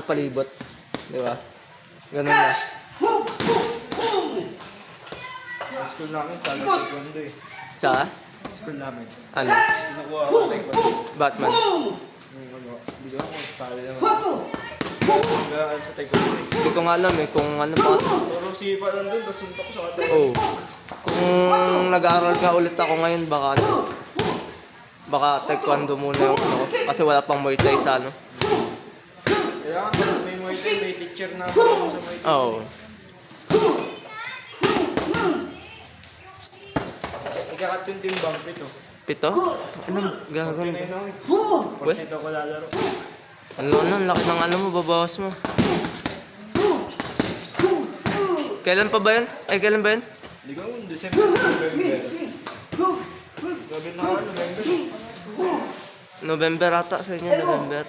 palibot. Di ba? Ganun na. School namin, talo taekwondo eh. Sa? School namin. Ano? Kinukuha ako ng taekwondo. Batman. Hindi ko ako sali naman. Hanggang sa taekwondo eh. Hindi ko nga alam eh kung ano pa. Puro sipa lang doon, tapos suntok sa kata. Oh. Kung nag-aaral ka ulit ako ngayon, baka ano. Baka taekwondo muna yung ano ko. Kasi wala pang Muay Thai sa ano. Kaya may Muay Thai, may teacher na ako sa Muay Thai. Oo. Nagkakat yung timbang, pito. Pito? Anong gagawin? Pinay na ako eh. What? Porsyento ko lalaro. Ano, laki ng ano mo, babawas mo. Kailan pa ba yun? Ay, kailan ba yun? Hindi ko, December, November. Sabi na ako, November. November ata sa inyo, November.